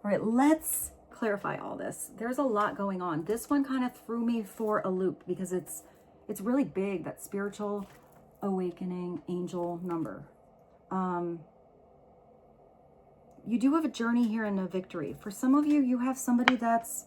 All right, let's clarify all this. There's a lot going on. This one kind of threw me for a loop because it's really big, that spiritual awakening angel number. You do have a journey here and a victory. For some of you, you have somebody that's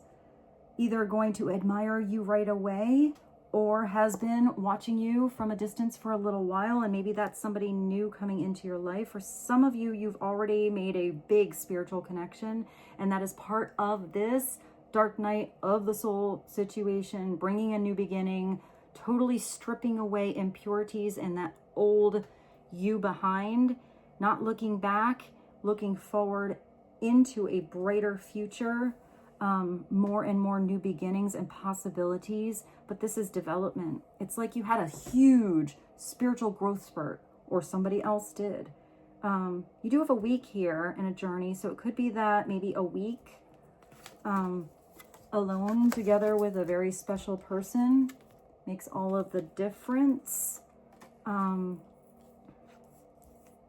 either going to admire you right away or has been watching you from a distance for a little while, and maybe that's somebody new coming into your life. For some of you, you've already made a big spiritual connection, and that is part of this dark night of the soul situation, bringing a new beginning, totally stripping away impurities and that old you behind, not looking back, looking forward into a brighter future, more and more new beginnings and possibilities. But this is development. It's like you had a huge spiritual growth spurt, or somebody else did. You do have a week here and a journey, so it could be that maybe a week alone together with a very special person makes all of the difference.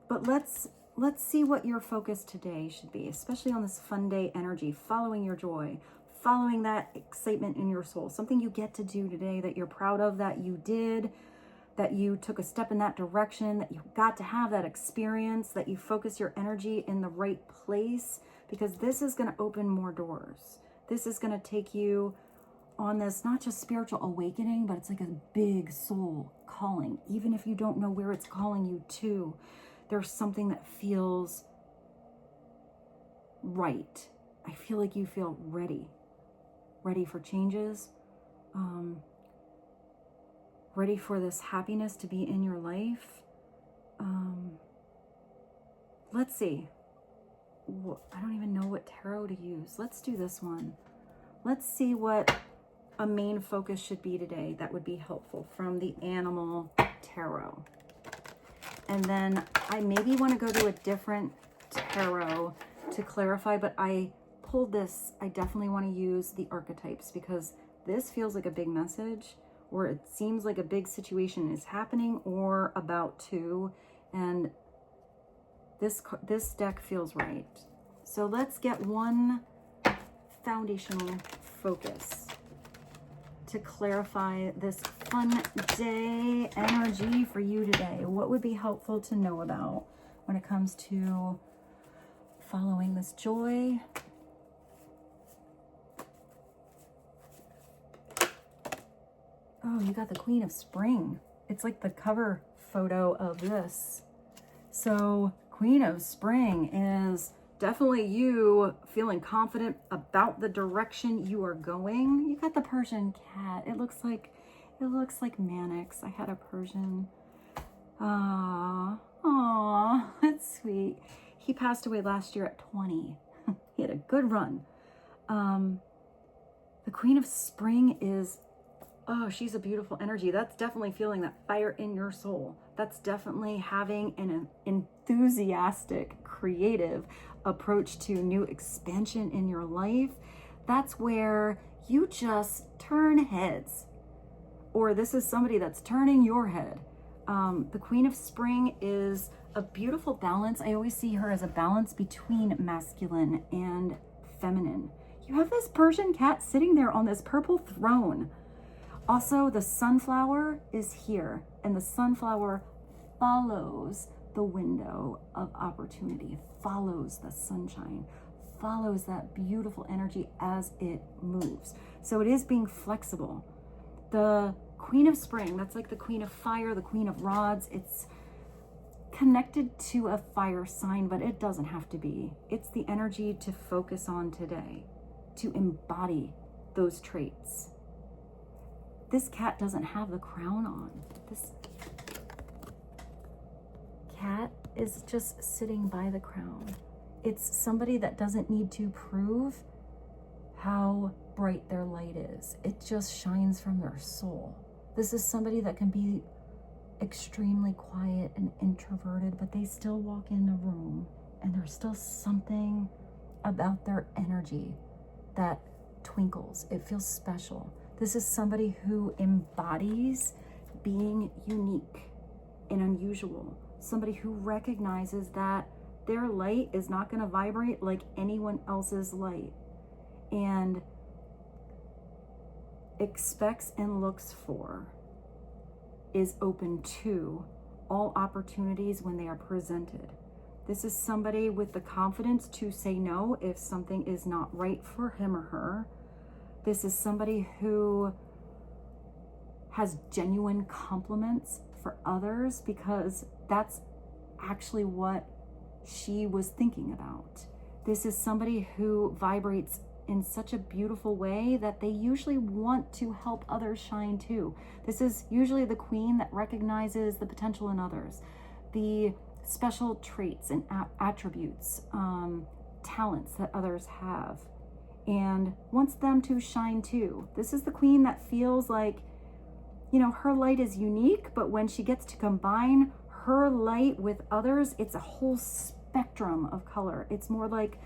But let's see what your focus today should be, especially on this fun day energy, following your joy, following that excitement in your soul, something you get to do today that you're proud of, that you did, that you took a step in that direction, that you got to have that experience, that you focus your energy in the right place, because this is going to open more doors. This is going to take you on this, not just spiritual awakening, but it's like a big soul calling. Even if you don't know where it's calling you to, there's something that feels right. I feel like you feel ready for changes, ready for this happiness to be in your life. Let's see. I don't even know what tarot to use. Let's do this one. Let's see what a main focus should be today that would be helpful from the Animal Tarot. And then I maybe want to go to a different tarot to clarify, but I pulled this. I definitely want to use the Archetypes because this feels like a big message, or it seems like a big situation is happening or about to, and this deck feels right. So let's get one foundational focus to clarify this fun day energy for you today. What would be helpful to know about when it comes to following this joy? Oh, you got the Queen of Spring. It's like the cover photo of this. So Queen of Spring is definitely you feeling confident about the direction you are going. You got the Persian cat. It looks like Mannix. I had a Persian. Aww, that's sweet. He passed away last year at 20. He had a good run. The Queen of Spring is, oh, she's a beautiful energy. That's definitely feeling that fire in your soul. That's definitely having an enthusiastic, creative approach to new expansion in your life. That's where you just turn heads, or this is somebody that's turning your head. The Queen of Spring is a beautiful balance. I always see her as a balance between masculine and feminine. You have this Persian cat sitting there on this purple throne. Also, the sunflower is here, and the sunflower follows the window of opportunity, follows the sunshine, follows that beautiful energy as it moves. So it is being flexible. The Queen of Spring, that's like the Queen of Fire, the Queen of Rods. It's connected to a fire sign, but it doesn't have to be. It's the energy to focus on today, to embody those traits. This cat doesn't have the crown on. This cat is just sitting by the crown. It's somebody that doesn't need to prove how bright their light is. It just shines from their soul. This is somebody that can be extremely quiet and introverted, but they still walk in a room and there's still something about their energy that twinkles. It feels special. This is somebody who embodies being unique and unusual. Somebody who recognizes that their light is not going to vibrate like anyone else's light, and expects and looks for, is open to all opportunities when they are presented. This is somebody with the confidence to say no if something is not right for him or her. This is somebody who has genuine compliments for others, because that's actually what she was thinking about. This is somebody who vibrates in such a beautiful way that they usually want to help others shine too. This is usually the queen that recognizes the potential in others, the special traits and attributes, talents that others have, and wants them to shine too. This is the queen that feels like, you know, her light is unique, but when she gets to combine her light with others, it's a whole spectrum of color. It's more like,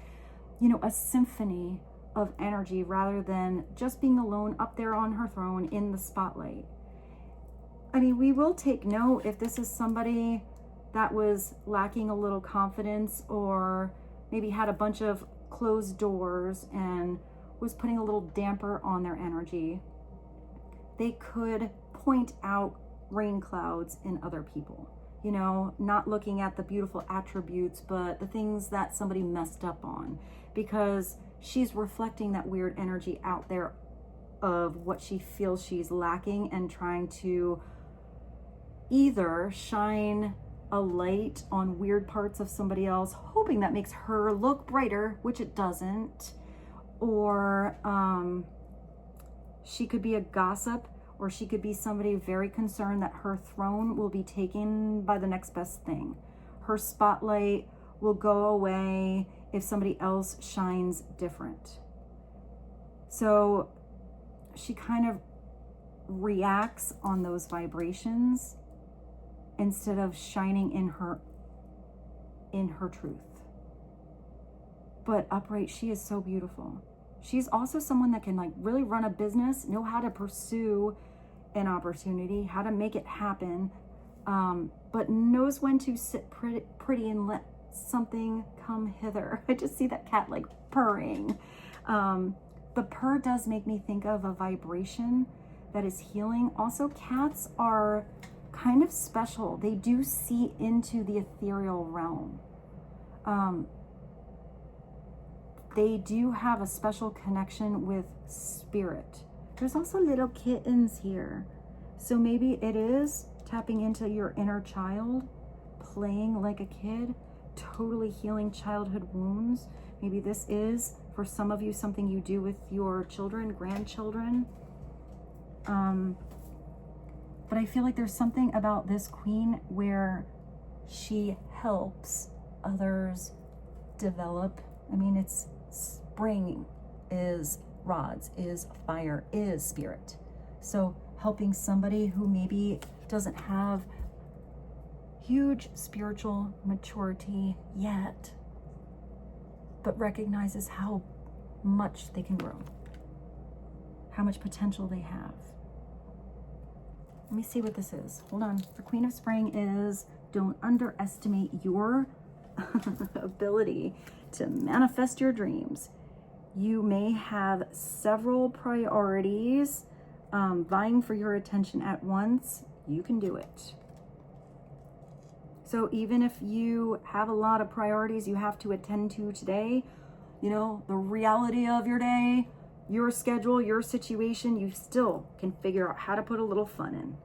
you know, a symphony of energy rather than just being alone up there on her throne in the spotlight. I mean, we will take note if this is somebody that was lacking a little confidence, or maybe had a bunch of closed doors and was putting a little damper on their energy. They could point out rain clouds in other people, you know, not looking at the beautiful attributes, but the things that somebody messed up on, because she's reflecting that weird energy out there of what she feels she's lacking, and trying to either shine a light on weird parts of somebody else, hoping that makes her look brighter, which it doesn't, or she could be a gossip, or she could be somebody very concerned that her throne will be taken by the next best thing. Her spotlight will go away if somebody else shines different. So she kind of reacts on those vibrations instead of shining in her truth. But upright, she is so beautiful. She's also someone that can like really run a business, know how to pursue an opportunity, how to make it happen, but knows when to sit pretty and let something come hither. I just see that cat like purring. The purr does make me think of a vibration that is healing. Also, cats are kind of special. They do see into the ethereal realm. They do have a special connection with spirit. There's also little kittens here. So maybe it is tapping into your inner child, playing like a kid, totally healing childhood wounds. Maybe this is, for some of you, something you do with your children, grandchildren. But I feel like there's something about this queen where she helps others develop. I mean, it's spring is rods, is fire, is spirit. So helping somebody who maybe doesn't have huge spiritual maturity yet, but recognizes how much they can grow, how much potential they have. Let me see what this is. Hold on. The Queen of Spring is, don't underestimate your ability to manifest your dreams. You may have several priorities vying for your attention at once. You can do it. So even if you have a lot of priorities you have to attend to today, you know, the reality of your day, your schedule, your situation, you still can figure out how to put a little fun in.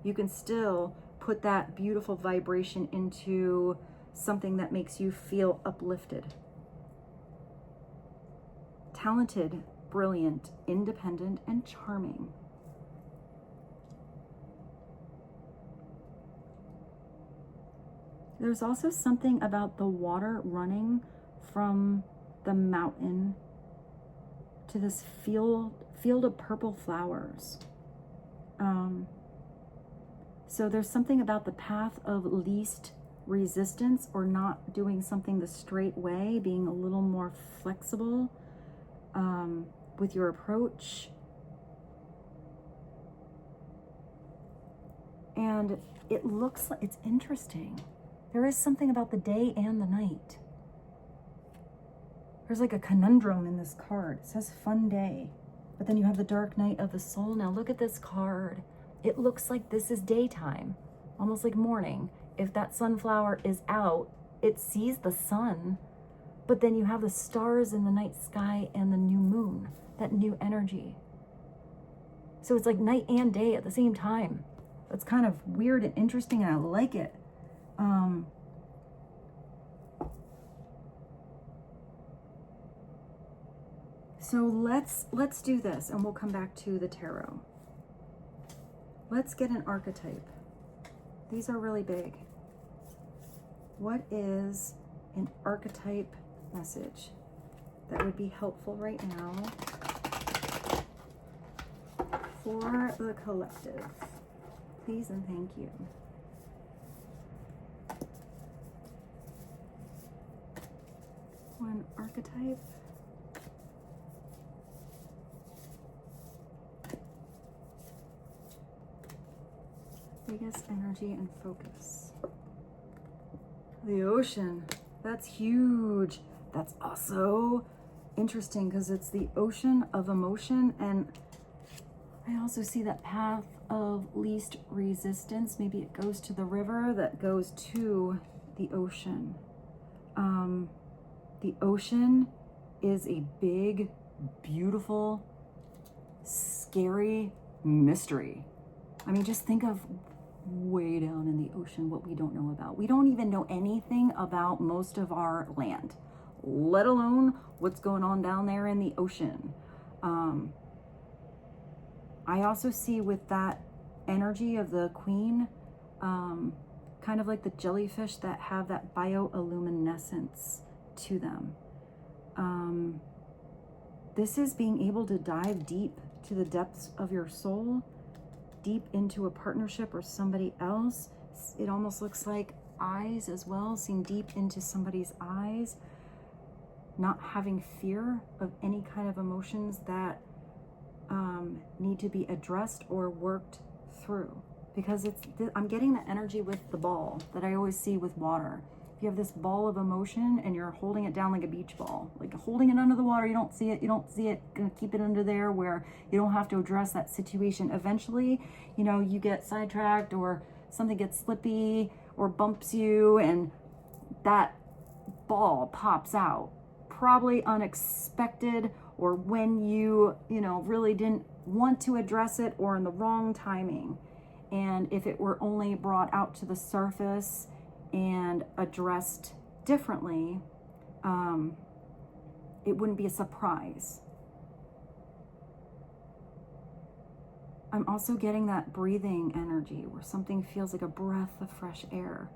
You can still put that beautiful vibration into something that makes you feel uplifted. Talented, brilliant, independent, and charming. There's also something about the water running from the mountain to this field of purple flowers. So there's something about the path of least resistance, or not doing something the straight way, being a little more flexible with your approach. And it looks like, it's interesting. There is something about the day and the night. There's like a conundrum in this card. It says fun day, but then you have the dark night of the soul. Now look at this card. It looks like this is daytime, almost like morning. If that sunflower is out, it sees the sun, but then you have the stars in the night sky and the new moon, that new energy. So it's like night and day at the same time. That's kind of weird and interesting, and I like it. So let's do this, and we'll come back to the tarot. Let's get an archetype. These are really big. What is an archetype message that would be helpful right now for the collective? Please and thank you. One archetype. Biggest energy and focus. The ocean. That's huge. That's also interesting because it's the ocean of emotion, and I also see that path of least resistance. Maybe it goes to the river that goes to the ocean. The ocean is a big, beautiful, scary mystery. I mean, just think of way down in the ocean what we don't know about. We don't even know anything about most of our land, let alone what's going on down there in the ocean. I also see with that energy of the queen, kind of like the jellyfish that have that bioluminescence to them. This is being able to dive deep to the depths of your soul, deep into a partnership or somebody else. It almost looks like eyes as well, seeing deep into somebody's eyes, not having fear of any kind of emotions that need to be addressed or worked through. Because I'm getting the energy with the ball that I always see with water. If you have this ball of emotion and you're holding it down like a beach ball, like holding it under the water, you don't see it, gonna keep it under there where you don't have to address that situation. Eventually, you know, you get sidetracked or something gets slippy or bumps you and that ball pops out, probably unexpected, or when you really didn't want to address it, or in the wrong timing. And if it were only brought out to the surface and addressed differently, it wouldn't be a surprise. I'm also getting that breathing energy where something feels like a breath of fresh air.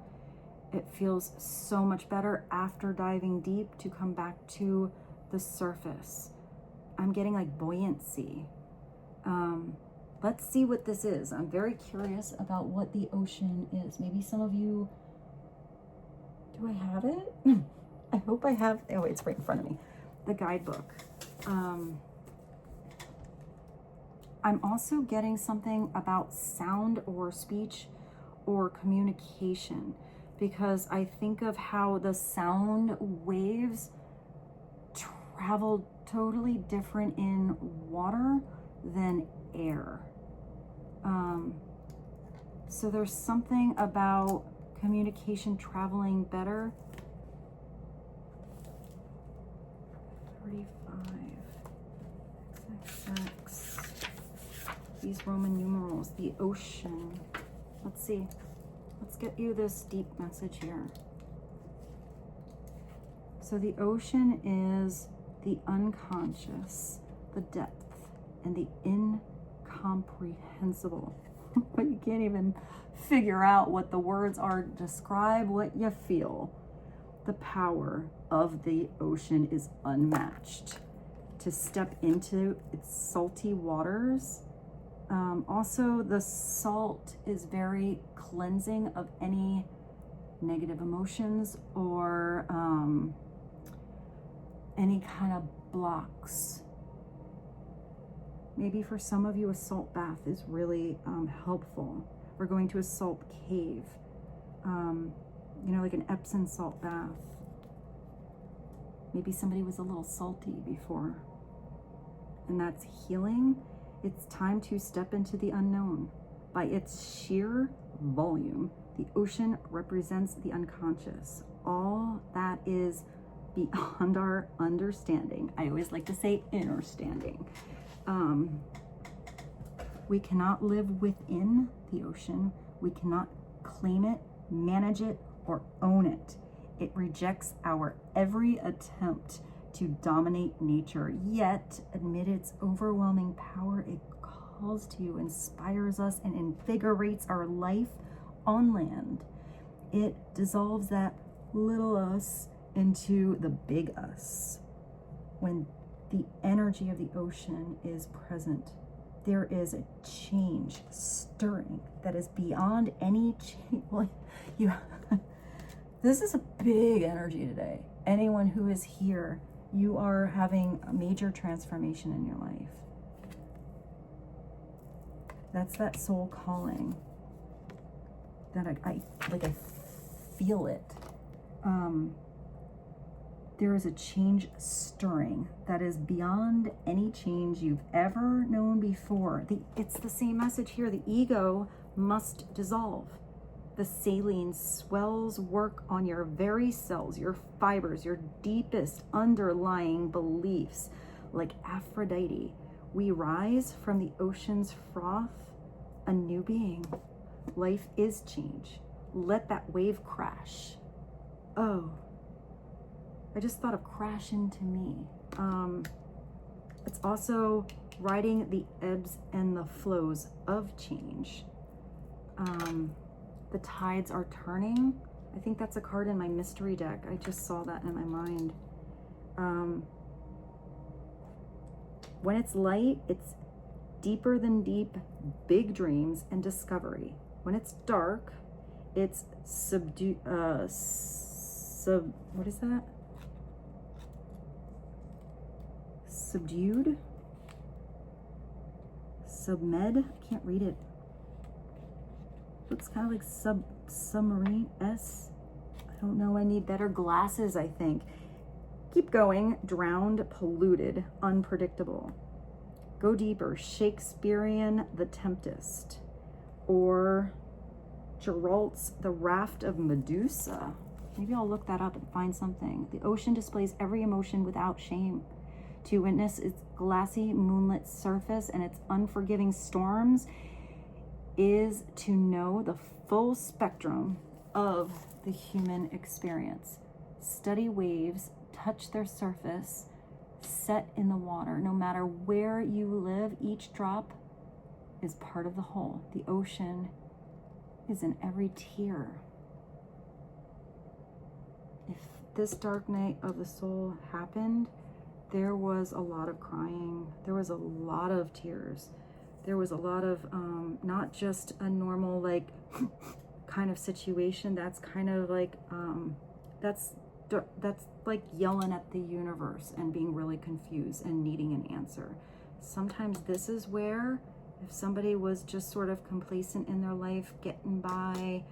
It feels so much better after diving deep to come back to the surface. I'm getting like buoyancy. Let's see what this is. I'm very curious about what the ocean is. Maybe some of you, do I have it? I hope I have, oh wait, it's right in front of me. The guidebook. I'm also getting something about sound or speech or communication, because I think of how the sound waves travel totally different in water than air. So there's something about communication traveling better. 35. XX. These Roman numerals, the ocean. Let's see. Let's get you this deep message here. So the ocean is the unconscious, the depth, and the incomprehensible. But you can't even figure out what the words are to describe what you feel. The power of the ocean is unmatched. To step into its salty waters. Also, the salt is very cleansing of any negative emotions or any kind of blocks. Maybe for some of you, a salt bath is really helpful. Or going to a salt cave, like an Epsom salt bath. Maybe somebody was a little salty before. And that's healing. It's time to step into the unknown. By its sheer volume, the ocean represents the unconscious. All that is beyond our understanding. I always like to say understanding. We cannot live within the ocean. We cannot claim it, manage it, or own it. It rejects our every attempt to dominate nature, yet amid its overwhelming power, it calls to, inspires us, and invigorates our life on land. It dissolves that little us into the big us. When the energy of the ocean is present, there is a change stirring that is beyond any change. Well, this is a big energy today. Anyone who is here, you are having a major transformation in your life. That's that soul calling that I feel it. There is a change stirring that is beyond any change you've ever known before. It's the same message here. The ego must dissolve. The saline swells work on your very cells, your fibers, your deepest underlying beliefs. Like Aphrodite, we rise from the ocean's froth, a new being. Life is change. Let that wave crash. Oh, I just thought of crash into me. It's also riding the ebbs and the flows of change. The tides are turning. I think that's a card in my mystery deck. I just saw that in my mind. When it's light, it's deeper than deep, big dreams and discovery. When it's dark, it's what is that? Subdued? Submed? I can't read it. Looks kind of like submarine S. I don't know, I need better glasses, I think. Keep going. Drowned, polluted, unpredictable. Go deeper. Shakespearean The Tempest. Or Geralt's The Raft of Medusa. Maybe I'll look that up and find something. The ocean displays every emotion without shame. To witness its glassy moonlit surface and its unforgiving storms is to know the full spectrum of the human experience. Study waves, touch their surface, set in the water. No matter where you live, each drop is part of the whole. The ocean is in every tear. If this dark night of the soul happened, there was a lot of crying. There was a lot of tears. There was a lot of, not just a normal, like, kind of situation. That's kind of like, that's like yelling at the universe and being really confused and needing an answer. Sometimes this is where, if somebody was just sort of complacent in their life, getting by,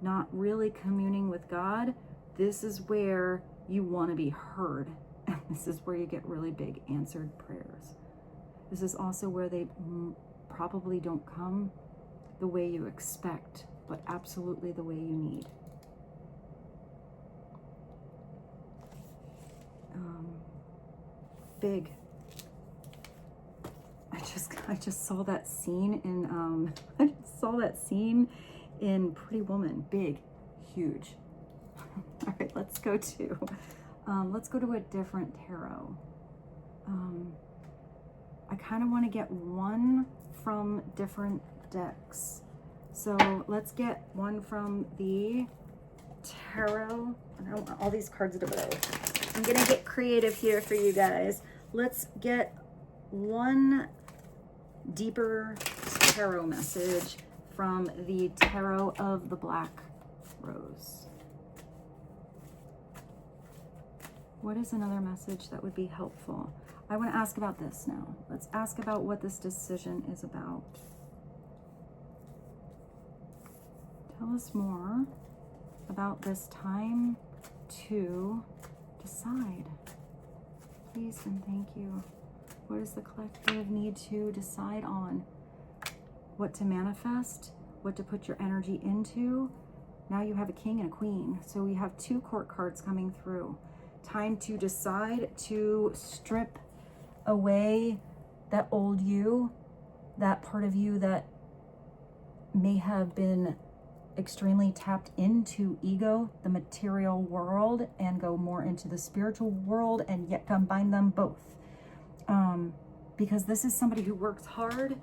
not really communing with God, this is where you want to be heard. And this is where you get really big answered prayers. This is also where they probably don't come the way you expect, but absolutely the way you need. Big. I just saw that scene in I just saw that scene in Pretty Woman. Big, huge. All right, let's go to a different tarot. I kind of want to get one from different decks. So let's get one from the tarot. I don't want all these cards in a row. I'm going to get creative here for you guys. Let's get one deeper tarot message from the Tarot of the Black Rose. What is another message that would be helpful? I want to ask about this now. Let's ask about what this decision is about. Tell us more about this time to decide. please and thank you. What does the collective need to decide on? What to manifest? What to put your energy into? Now you have a king and a queen. So we have 2 court cards coming through. Time to decide to strip away that old you, that part of you that may have been extremely tapped into ego, the material world, and go more into the spiritual world, and yet combine them both. Because this is somebody who works hard.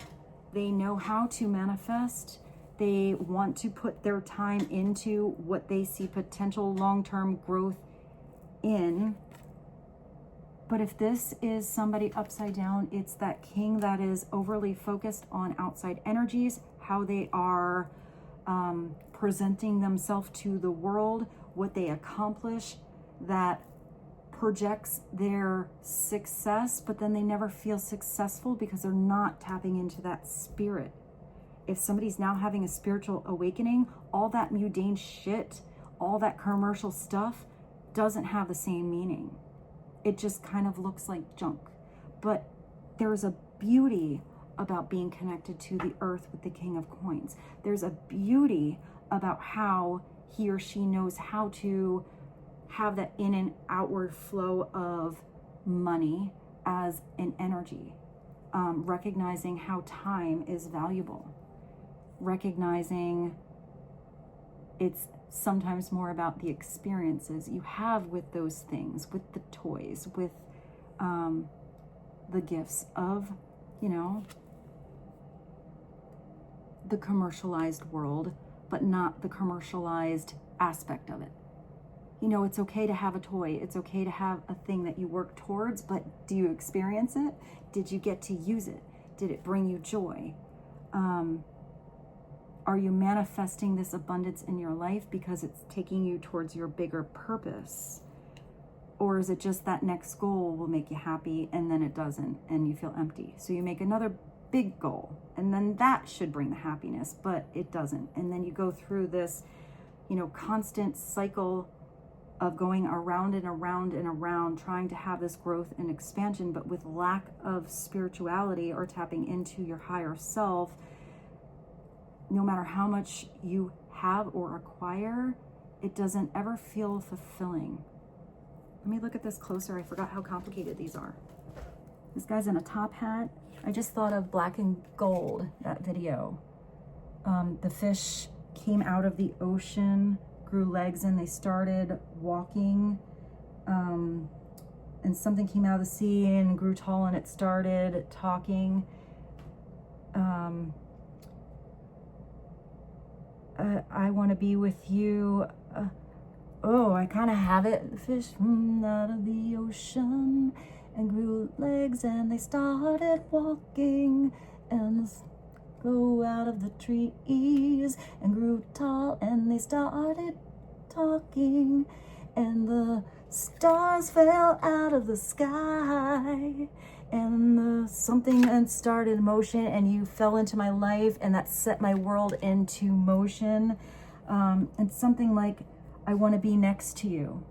They know how to manifest. They want to put their time into what they see potential long-term growth in. But if this is somebody upside down, it's that king that is overly focused on outside energies, how they are presenting themselves to the world, what they accomplish, that projects their success, but then they never feel successful because they're not tapping into that spirit. If somebody's now having a spiritual awakening, all that mundane shit, all that commercial stuff doesn't have the same meaning. It just kind of looks like junk. But there's a beauty about being connected to the earth with the King of Coins. There's a beauty about how he or she knows how to have that in and outward flow of money as an energy. Recognizing how time is valuable. Recognizing it's sometimes more about the experiences you have with those things, with the toys, with the gifts of, you know, the commercialized world, but not the commercialized aspect of it. You know, it's okay to have a toy. It's okay to have a thing that you work towards, but do you experience it? Did you get to use it? Did it bring you joy? Are you manifesting this abundance in your life because it's taking you towards your bigger purpose? Or is it just that next goal will make you happy and then it doesn't and you feel empty? So you make another big goal and then that should bring the happiness, but it doesn't. And then you go through this, you know, constant cycle of going around and around and around, trying to have this growth and expansion, but with lack of spirituality or tapping into your higher self. No matter how much you have or acquire, it doesn't ever feel fulfilling. Let me look at this closer. I forgot how complicated these are. This guy's in a top hat. I just thought of Black and Gold, that video. The fish came out of the ocean, grew legs, and they started walking. And something came out of the sea and grew tall, and it started talking. I want to be with you. Oh, I kind of have it. The fish out of the ocean and grew legs, and they started walking, and go out of the trees and grew tall, and they started talking, and the stars fell out of the sky, and something and started motion, and you fell into my life, and that set my world into motion. And something like, I want to be next to you.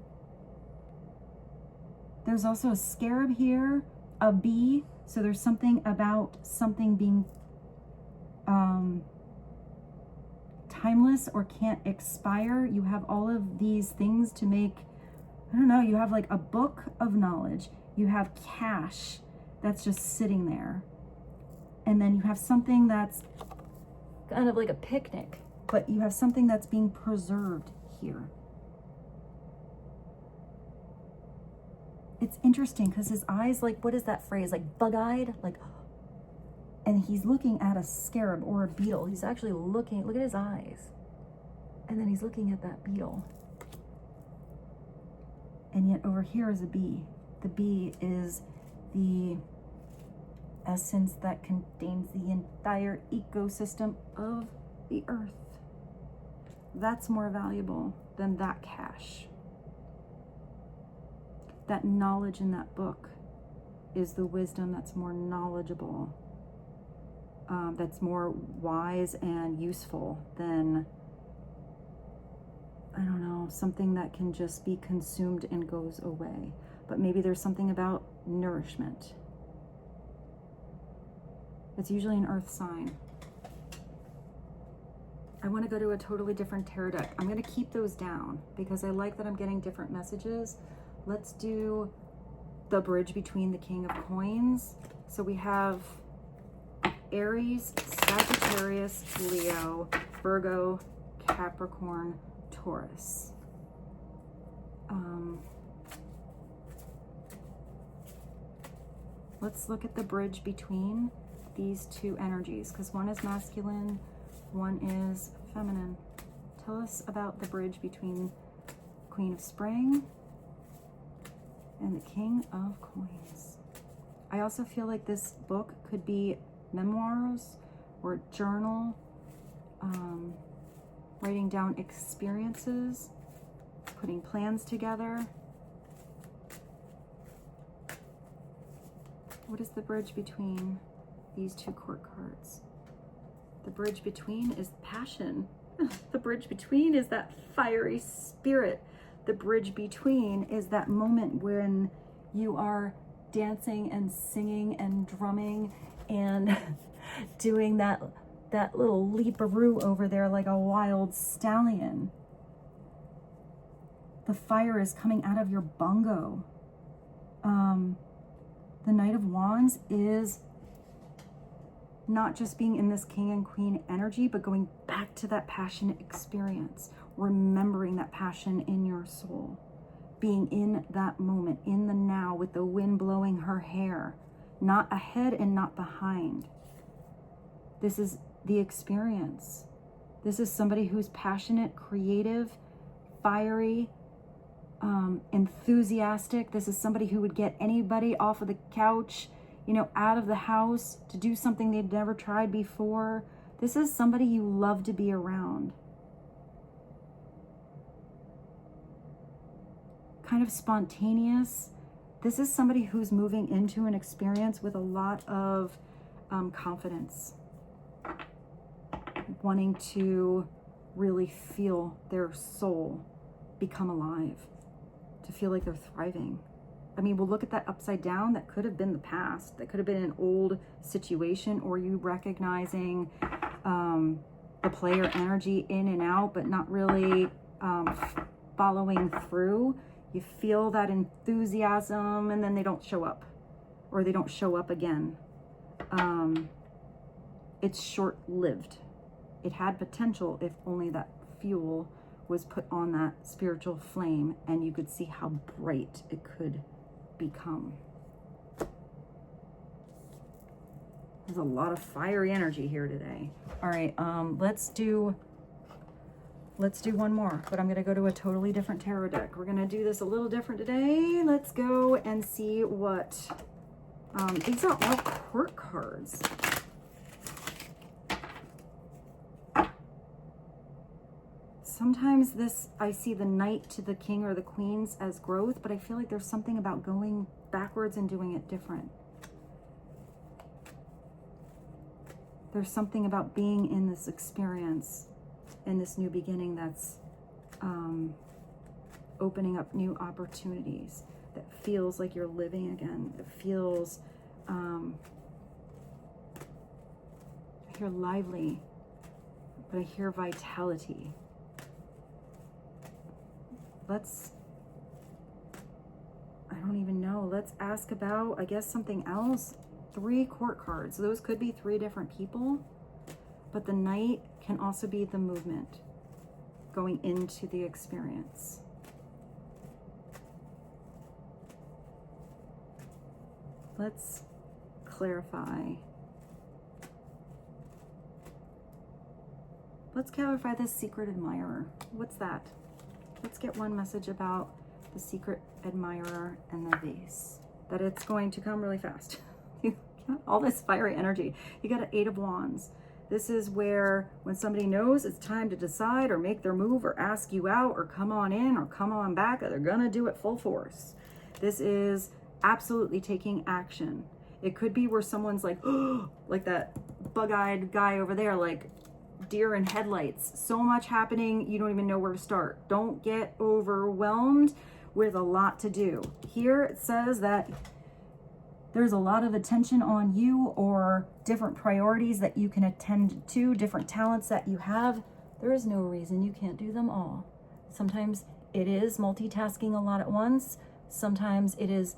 There's also a scarab here, a bee. So there's something about something being timeless or can't expire. You have all of these things to make, I don't know, you have like a book of knowledge. You have cash that's just sitting there. And then you have something that's kind of like a picnic, but you have something that's being preserved here. It's interesting because his eyes, like, what is that phrase? Like bug-eyed, like, and he's looking at a scarab or a beetle. He's actually looking, look at his eyes. And then he's looking at that beetle. And yet over here is a bee. The bee is the essence that contains the entire ecosystem of the earth. That's more valuable than that cash. That knowledge in that book is the wisdom that's more knowledgeable, that's more wise and useful than, I don't know, something that can just be consumed and goes away. But maybe there's something about nourishment. It's usually an earth sign. I want to go to a totally different tarot deck. I'm going to keep those down because I like that I'm getting different messages. Let's do the bridge between the King of Coins. So we have Aries, Sagittarius, Leo, Virgo, Capricorn, Taurus. Let's look at the bridge between these two energies, because one is masculine, one is feminine. Tell us about the bridge between Queen of Spring and the King of Coins. I also feel like this book could be memoirs or a journal, writing down experiences, putting plans together. What is the bridge between these two court cards? The bridge between is passion. The bridge between is that fiery spirit. The bridge between is that moment when you are dancing and singing and drumming and doing that little leaparoo over there like a wild stallion. The fire is coming out of your bongo. The Knight of Wands is not just being in this King and Queen energy, but going back to that passionate experience, remembering that passion in your soul, being in that moment, in the now, with the wind blowing her hair, not ahead and not behind. This is the experience. This is somebody who's passionate, creative, fiery, enthusiastic. This is somebody who would get anybody off of the couch, you know, out of the house to do something they've never tried before. This is somebody you love to be around. Kind of spontaneous. This is somebody who's moving into an experience with a lot of confidence, wanting to really feel their soul become alive, to feel like they're thriving. I mean, we'll look at that upside down. That could have been the past. That could have been an old situation, or you recognizing the player energy in and out, but not really following through. You feel that enthusiasm and then they don't show up, or they don't show up again. It's short-lived. It had potential if only that fuel was put on that spiritual flame and you could see how bright it could become. There's a lot of fiery energy here today. All right, let's do one more, but I'm gonna go to a totally different tarot deck. We're gonna do this a little different today. Let's go and see what, these are all court cards. Sometimes I see the Knight to the King or the Queens as growth, but I feel like there's something about going backwards and doing it different. There's something about being in this experience, in this new beginning, that's opening up new opportunities, that feels like you're living again. It feels, I hear lively, but I hear vitality. I don't even know. Let's ask about, I guess, something else. 3 court cards. Those could be 3 different people, but the Knight can also be the movement going into the experience. Let's clarify. Let's clarify this secret admirer. What's that? Let's get one message about the secret admirer and the vase. That it's going to come really fast. You got all this fiery energy. You got an 8 of Wands. This is where when somebody knows it's time to decide or make their move or ask you out or come on in or come on back, they're gonna do it full force. This is absolutely taking action. It could be where someone's like, oh, like that bug-eyed guy over there, like deer in headlights. So much happening, you don't even know where to start. Don't get overwhelmed with a lot to do. Here it says that there's a lot of attention on you or different priorities that you can attend to, different talents that you have. There is no reason you can't do them all. Sometimes it is multitasking a lot at once. Sometimes it is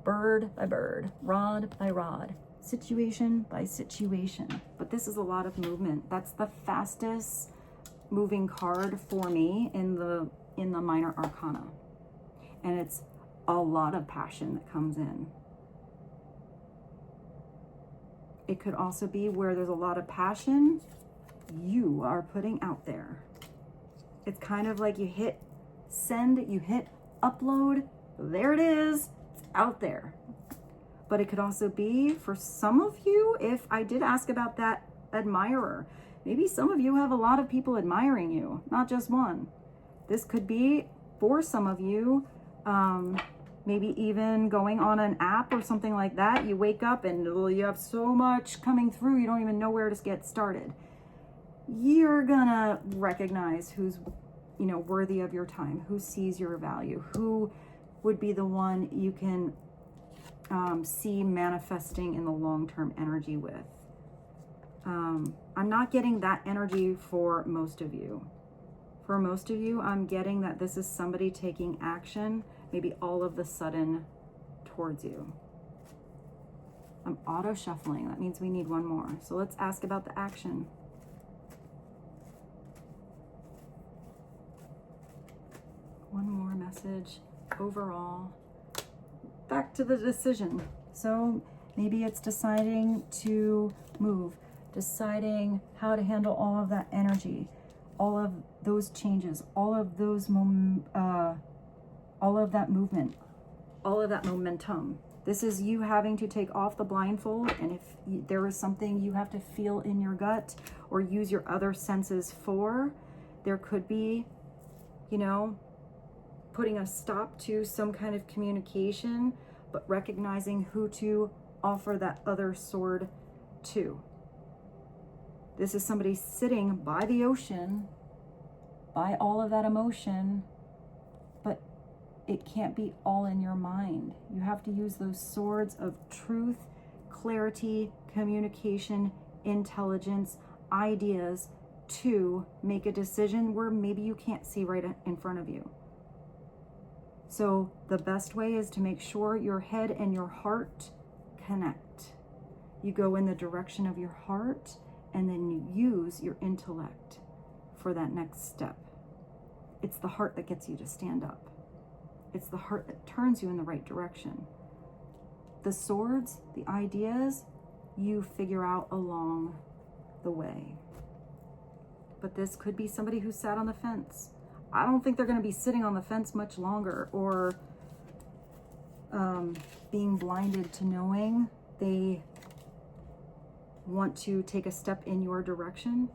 bird by bird, rod by rod, situation by situation. But this is a lot of movement. That's the fastest moving card for me in the minor arcana. And it's a lot of passion that comes in. It could also be where there's a lot of passion you are putting out there. It's kind of like you hit send, you hit upload, there it is, it's out there. But it could also be for some of you, if I did ask about that admirer, maybe some of you have a lot of people admiring you, not just one. This could be for some of you, maybe even going on an app or something like that. You wake up and you have so much coming through, you don't even know where to get started. You're gonna recognize who's, you know, worthy of your time, who sees your value, who would be the one you can see manifesting in the long-term energy with. I'm not getting that energy for most of you. For most of you, I'm getting that this is somebody taking action, maybe all of the sudden towards you. I'm auto shuffling. That means we need one more. So let's ask about the action. One more message overall. Back to the decision. So maybe it's deciding to move, deciding how to handle all of that energy, all of those changes, all of those all of that movement, all of that momentum. This is you having to take off the blindfold, and if there is something you have to feel in your gut or use your other senses for, there could be, you know, putting a stop to some kind of communication, but recognizing who to offer that other sword to. This is somebody sitting by the ocean, by all of that emotion, but it can't be all in your mind. You have to use those swords of truth, clarity, communication, intelligence, ideas to make a decision where maybe you can't see right in front of you. So the best way is to make sure your head and your heart connect. You go in the direction of your heart, and then you use your intellect for that next step. It's the heart that gets you to stand up. It's the heart that turns you in the right direction. The swords, the ideas, you figure out along the way. But this could be somebody who sat on the fence. I don't think they're going to be sitting on the fence much longer, or being blinded to knowing they want to take a step in your direction,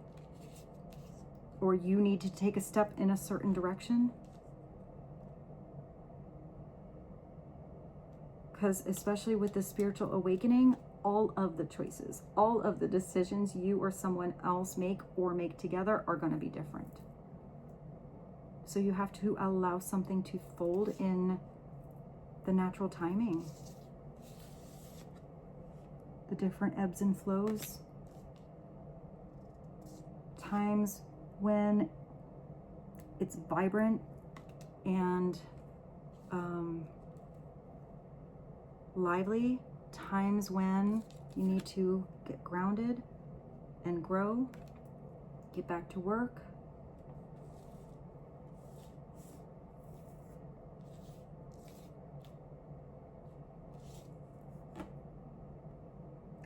or you need to take a step in a certain direction. Because especially with the spiritual awakening, all of the choices, all of the decisions you or someone else make or make together are going to be different. So you have to allow something to fold in the natural timing. The different ebbs and flows. Times when it's vibrant and lively. Times when you need to get grounded and grow, get back to work.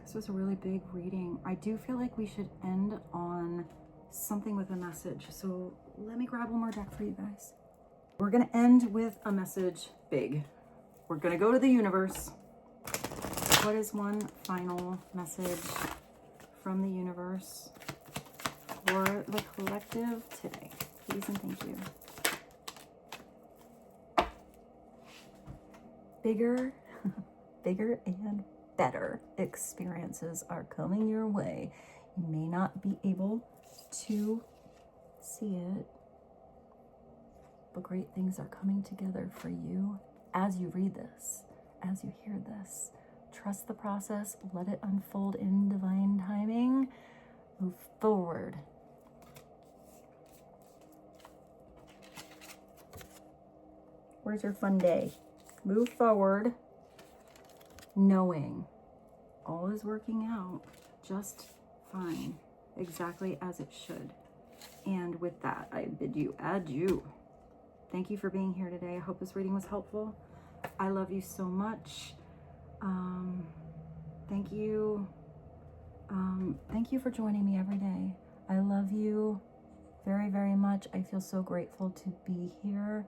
This was a really big reading. I do feel like we should end on something with a message. So let me grab one more deck for you guys. We're going to end with a message big. We're going to go to the universe. What is one final message from the universe for the collective today? Please and thank you. Bigger, bigger and better experiences are coming your way. You may not be able to see it, but great things are coming together for you as you read this, as you hear this. Trust the process. Let it unfold in divine timing. Move forward. Where's your fun day? Move forward, knowing all is working out just fine, exactly as it should. And with that, I bid you adieu. Thank you for being here today. I hope this reading was helpful. I love you so much. Thank you. Thank you for joining me every day. I love you very, very much. I feel so grateful to be here,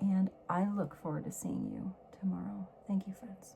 and I look forward to seeing you tomorrow. Thank you, friends.